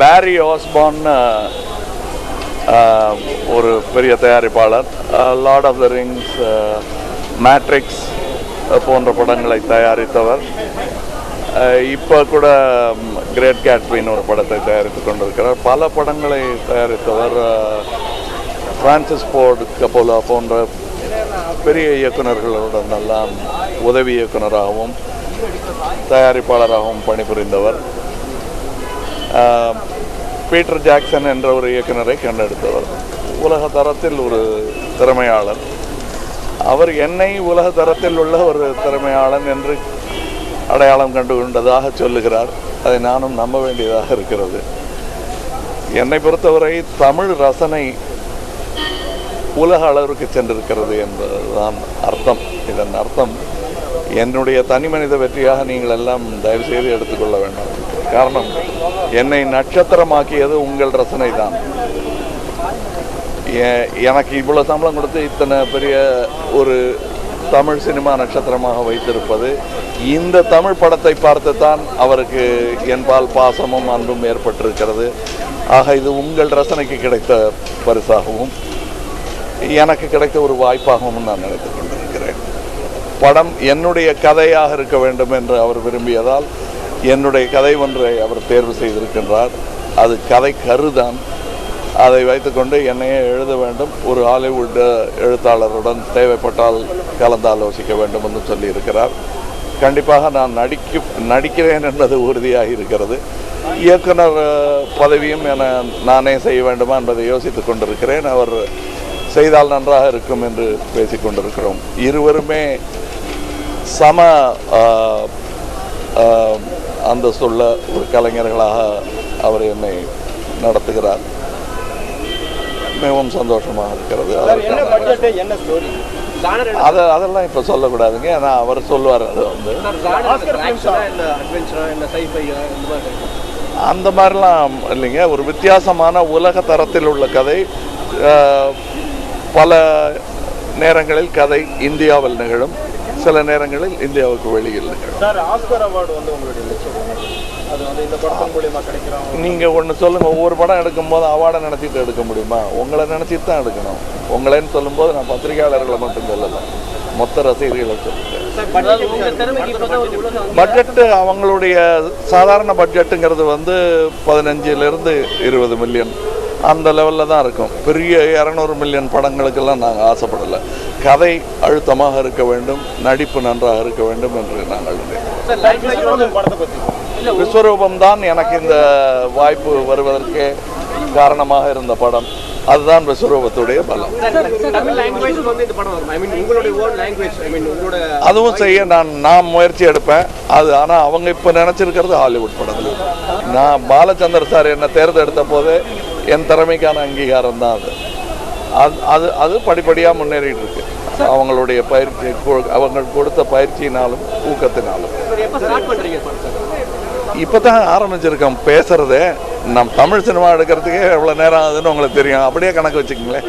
பேரி ஆஸ்பான் ஒரு பெரிய தயாரிப்பாளர், Lord of the Rings, Matrix போன்ற படங்களை தயாரித்தவர். இப்போ கூட கிரேட் கேட்ஸ்பின்னு ஒரு படத்தை தயாரித்து கொண்டிருக்கிறார். பல படங்களை தயாரித்தவர். பிரான்சிஸ் ஃபோர்ட் கப்போலா போன்ற பெரிய இயக்குநர்களுடன் எல்லாம் உதவி இயக்குநராகவும் தயாரிப்பாளராகவும் பணிபுரிந்தவர். பீட்டர் ஜாக்சன் என்ற ஒரு இயக்குநரை கண்டெடுத்தவர். உலக தரத்தில் ஒரு திறமையாளர். அவர் என்னை உலக தரத்தில் உள்ள ஒரு திறமையாளன் என்று அடையாளம் கண்டு கொண்டதாக சொல்லுகிறார். அதை நானும் நம்ப வேண்டியதாக இருக்கிறது. என்னை பொறுத்தவரை தமிழ் ரசனை உலக அளவிற்கு சென்றிருக்கிறது என்பதுதான் அர்த்தம். இதன் அர்த்தம் என்னுடைய தனி மனித வெற்றியாக நீங்கள் எல்லாம் தயவு செய்து எடுத்துக்கொள்ள வேண்டாம். காரணம், என்னை நட்சத்திரமாக்கியது உங்கள் ரசனை தான். எனக்கு இவ்வளோ சம்பளம் கொடுத்து இத்தனை பெரிய ஒரு தமிழ் சினிமா நட்சத்திரமாக வைத்திருப்பது இந்த தமிழ் படத்தை பார்த்து தான் அவருக்கு என்பால் பாசமும் அன்பும் ஏற்பட்டிருக்கிறது. ஆக இது உங்கள் ரசனைக்கு கிடைத்த பரிசாகவும் எனக்கு கிடைத்த ஒரு வாய்ப்பாகவும் நான் நினைத்துக் கொண்டிருக்கிறேன். படம் என்னுடைய கதையாக இருக்க வேண்டும் என்று அவர் விரும்பியதால் என்னுடைய கதை ஒன்றை அவர் தேர்வு செய்திருக்கின்றார். அது கதை கருதான். அதை வைத்துக்கொண்டு என்னையே எழுத வேண்டும். ஒரு ஹாலிவுட் எழுத்தாளருடன் தேவைப்பட்டால் கலந்தாலோசிக்க வேண்டும் என்று சொல்லியிருக்கிறார். கண்டிப்பாக நான் நடிக்கிறேன் என்பது உறுதியாக இருக்கிறது. இயக்குனர் பதவியும் நானே செய்ய வேண்டுமா என்பதை யோசித்துக் கொண்டிருக்கிறேன். அவர் செய்தால் நன்றாக இருக்கும் என்று பேசிக்கொண்டிருக்கிறோம். இருவருமே சம அந்தஸ்துள்ள ஒரு கலைஞர்களாக அவர் என்னை நடத்துகிறார். மிகவும் சந்தோஷமாக இருக்கிறது. அதெல்லாம் இப்போ சொல்லக்கூடாதுங்க. ஏன்னா அவர் சொல்லுவார். அது வந்து அந்த மாதிரிலாம் இல்லைங்க. ஒரு வித்தியாசமான உலக தரத்தில் உள்ள கதை. பல நேரங்களில் கதை இந்தியாவில் நிகழும், சில நேரங்களில் இந்தியாவுக்கு வெளியில் நிகழும். நீங்கள் ஒன்று சொல்லுங்கள். ஒவ்வொரு படம் எடுக்கும்போது அவார்டை நினச்சிட்டு எடுக்க முடியுமா? உங்களை நினச்சிட்டு தான் எடுக்கணும். உங்களேன்னு சொல்லும்போது நான் பத்திரிகையாளர்களை மட்டும் சொல்லலை, மொத்த ரசிகர்களை சொல்லுங்கள். பட்ஜெட்டு அவங்களுடைய சாதாரண பட்ஜெட்டுங்கிறது வந்து 15 to 20 மில்லியன் அந்த லெவலில் தான் இருக்கும். பெரிய 200 மில்லியன் படங்களுக்கெல்லாம் நாங்கள் ஆசைப்படலை. கதை அழுத்தமாக இருக்க வேண்டும், நடிப்பு நன்றாக இருக்க வேண்டும் என்று நாங்கள் விஸ்வரூபம் தான் எனக்கு இந்த வாய்ப்பு வருவதற்கு காரணமாக இருந்த படம். அதுதான் விஸ்வரூபத்துடைய பலம். அதுவும் செய்ய நான் முயற்சி எடுப்பேன். அது ஆனால் அவங்க இப்போ நினச்சிருக்கிறது ஹாலிவுட் படங்கள். நான் பாலச்சந்தர் சார் என்னை தேர்ந்தெடுத்த போது என் திறமைக்கான அங்கீகாரம் தான் அது படிப்படியாக முன்னேறிட்டு இருக்கு. அவங்களுடைய பயிற்சி, அவங்க கொடுத்த பயிற்சியினாலும் ஊக்கத்தினாலும். இப்போ தான் ஆரம்பிச்சிருக்கோம் பேசுறதே. நம்ம தமிழ் சினிமா எடுக்கிறதுக்கே எவ்வளோ நேரம் ஆகுதுன்னு உங்களுக்கு தெரியும். அப்படியே கணக்கு வச்சுக்கங்களேன்.